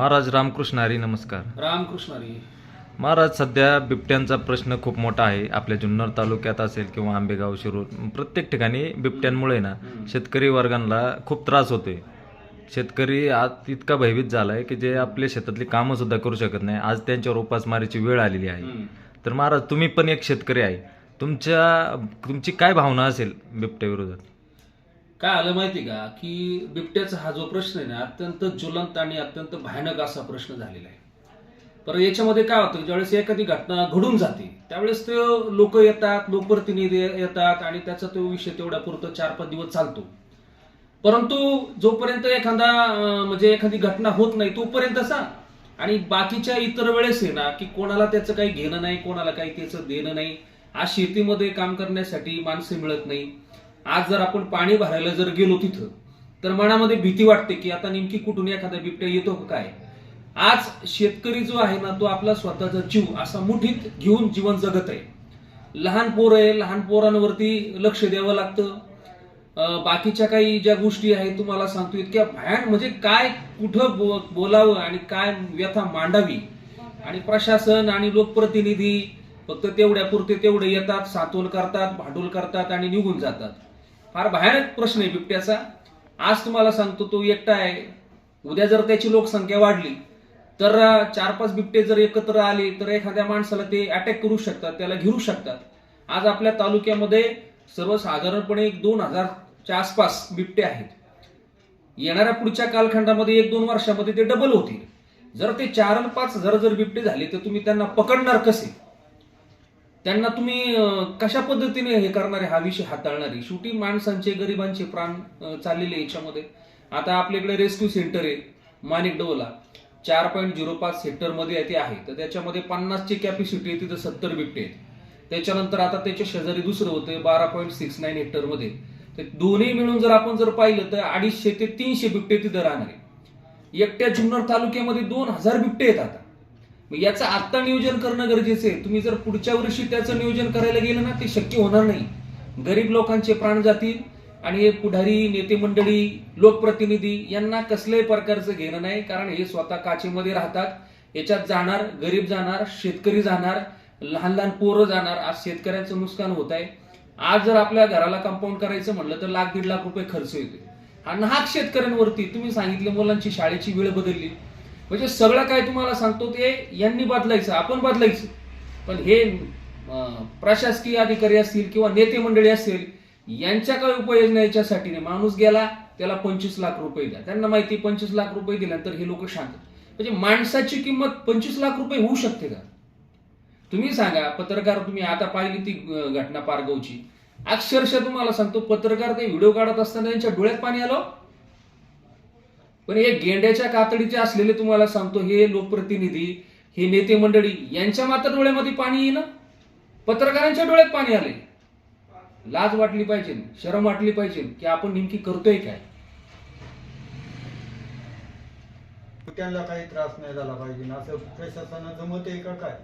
महाराज रामकृष्ण हरी. नमस्कार रामकृष्ण हरी. महाराज, सध्या बिबट्यांचा प्रश्न खूप मोठा आहे. आपल्या जुन्नर तालुक्यात असेल किंवा आंबेगाव, शिरूर, प्रत्येक ठिकाणी बिबट्यांमुळे ना शेतकरी वर्गांना खूप त्रास होतोय. शेतकरी आज इतका भयभीत झाला आहे की जे आपल्या शेतातली कामं सुद्धा करू शकत नाही. आज त्यांच्यावर उपासमारीची वेळ आलेली आहे. तर महाराज, तुम्ही पण एक शेतकरी आहे, तुमची काय भावना असेल बिबट्याविरोधात? काय आलं माहिती का की बिबट्याचा हा जो प्रश्न आहे ना अत्यंत ज्वलंत आणि अत्यंत भयानक असा प्रश्न झालेला आहे. पण याच्यामध्ये काय होतं, ज्यावेळेस एखादी घटना घडून जाते त्यावेळेस ते लोक येतात, लोकप्रतिनिधी येतात आणि त्याचा तो विषय तेवढ्या पुरतं 4-5 दिवस चालतो. परंतु जोपर्यंत एखादी घटना होत नाही तोपर्यंतचा आणि बाकीच्या इतर वेळेस आहे ना की कोणाला त्याचं काही घेणं नाही, कोणाला काही त्याचं देणं नाही. आज शेतीमध्ये काम करण्यासाठी माणसं मिळत नाही. आज जर आपण पाणी भरायला जर गेलो तिथं तर मनामध्ये भीती वाटते की आता नेमकी कुठून एखादा बिबट्या येतो का काय. आज शेतकरी जो आहे ना तो आपला स्वतःचा जीव असा मुठीत घेऊन जीवन जगत आहे. लहान पोर आहे, लहान पोरांवरती लक्ष द्यावं लागतं. बाकीच्या काही ज्या गोष्टी आहेत तुम्हाला सांगतो इतक्या भयान म्हणजे काय कुठं बोलावं आणि काय व्यथा मांडावी. आणि प्रशासन आणि लोकप्रतिनिधी फक्त तेवढ्यापुरते तेवढे येतात, सांत्वन करतात, भांडवल करतात आणि निघून जातात. फार भयानक प्रश्न आहे बिबट्याचा. आज तुम्हाला सांगतो तो एकटा आहे. उद्या जर त्याची लोकसंख्या वाढली तर 4-5 बिबटे जर एकत्र आले तर एखाद्या माणसाला ते अटॅक करू शकतात, त्याला घेऊ शकतात. आज आपल्या तालुक्यामध्ये सर्वसाधारणपणे 2000च्या आसपास बिबटे आहेत. येणाऱ्या पुढच्या कालखंडामध्ये 1-2 वर्षामध्ये ते डबल होतील. जर ते 4 आणि 5 हजार जर बिबटे झाले तर तुम्ही त्यांना पकडणार कसे? त्यांना तुम्ही कशा पद्धतीने हे करणारे, हा विषय हाताळणारे? शेवटी माणसांचे, गरिबांचे प्राण चाललेले याच्यामध्ये. आता आपल्याकडे रेस्क्यू सेंटर आहे माणिकडोला, 4.05 हेक्टरमध्ये ते आहे. तर त्याच्यामध्ये 50ची कॅपॅसिटी आहे, तिथं 70 बिबटे आहेत. त्याच्यानंतर आता त्याच्या शेजारी दुसरं होतं 12.69 हेक्टरमध्ये. तर दोन्ही मिळून जर आपण पाहिलं तर 250 ते 300 बिबटे तिथं राहणार आहे. एकट्या जुन्नर तालुक्यामध्ये 2000 बिबटे आहेत. आता याचं आत्ता नियोजन करणं गरजेचं आहे. तुम्ही जर पुढच्या वर्षी त्याचं नियोजन करायला गेलं ना ते शक्य होणार नाही. गरीब लोकांचे प्राण जातील आणि हे पुढारी, नेते मंडळी, लोकप्रतिनिधी यांना कसल्याही प्रकारचं घेणं नाही. कारण हे स्वतः काचेमध्ये राहतात. याच्यात जाणार गरीब, जाणार शेतकरी, जाणार लहान लहान पोरं जाणार. आज शेतकऱ्यांचं नुकसान होत आहे. आज जर आपल्या घराला कंपाऊंड करायचं म्हणलं तर 1.5-1.5 लाख रुपये खर्च येतो. आणि नाहक शेतकऱ्यांवरती तुम्ही सांगितलं मुलांची शाळेची वेळ बदलली. म्हणजे सगळं काय तुम्हाला सांगतो ते यांनी बदलायचं, आपण बदलायचं. पण हे प्रशासकीय अधिकारी असतील किंवा नेते मंडळी असतील यांच्या काय उपाययोजना याच्यासाठी नाही. माणूस गेला त्याला 25 लाख रुपये द्या. त्यांना माहिती 25 लाख रुपये दिल्यानंतर हे लोक शांत. म्हणजे माणसाची किंमत 25 लाख रुपये होऊ शकते का? तुम्ही सांगा. पत्रकार, तुम्ही आता पाहिली ती घटना पारगावची, अक्षरशः तुम्हाला सांगतो पत्रकार ते व्हिडिओ काढत असताना त्यांच्या डोळ्यात पाणी आलं. पण हे गेंड्याच्या कातडीचे असलेले तुम्हाला सांगतो हे लोकप्रतिनिधी, हे नेते मंडळी यांच्या मात्र डोळ्यामध्ये पाणी येईना, पत्रकारांच्या डोळ्यात पाणी आले. लाज वाटली पाहिजे, शरम वाटली पाहिजे की आपण नेमकी करतोय काय. त्यांना काही त्रास नाही झाला पाहिजे असं प्रशासनाचं मत आहे का काय?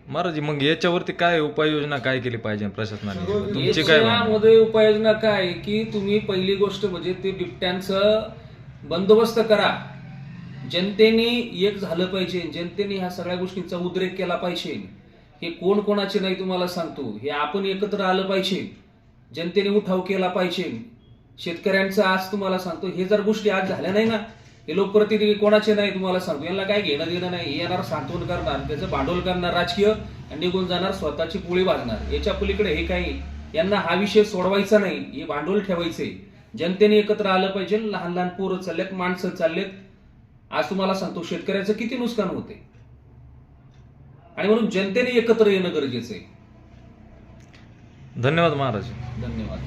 महाराज, मग याच्यावरती काय उपाययोजना काय केली पाहिजे प्रशासनाने? तुमची काय भावना? याच्यामध्ये उपाययोजना काय की तुम्ही पहिली गोष्ट म्हणजे ते बिबट्यांचं बंदोबस्त करा. जनतेने एक झालं पाहिजे. जनतेने ह्या सगळ्या गोष्टींचा उद्रेक केला पाहिजे. हे कोण कोणाचे नाही तुम्हाला सांगतो, हे आपण एकत्र आलं पाहिजे. जनतेने उठाव केला पाहिजे. शेतकऱ्यांचं आज तुम्हाला सांगतो हे जर गोष्टी आज झाल्या नाही ना, हे लोकप्रतिनिधी कोणाचे नाही तुम्हाला सांगतो. यांना काय घेणं देणं नाही. येणार, सांत्वन करणार, त्याचं भांडवल करणार राजकीय आणि निघून जाणार, स्वतःची पोळी भाजणार. याच्या पलीकडे हे काही यांना हा विषय सोडवायचा नाही. हे भांडवल ठेवायचंय. जनतेने एकत्र आलं पाहिजे. लहान लहान पोरं चाललेत, माणसं चाललेत. आज तुम्हाला सांगतो शेतकऱ्याचं किती नुकसान होते आणि म्हणून जनतेने एकत्र येणं गरजेचं आहे. धन्यवाद महाराज. धन्यवाद.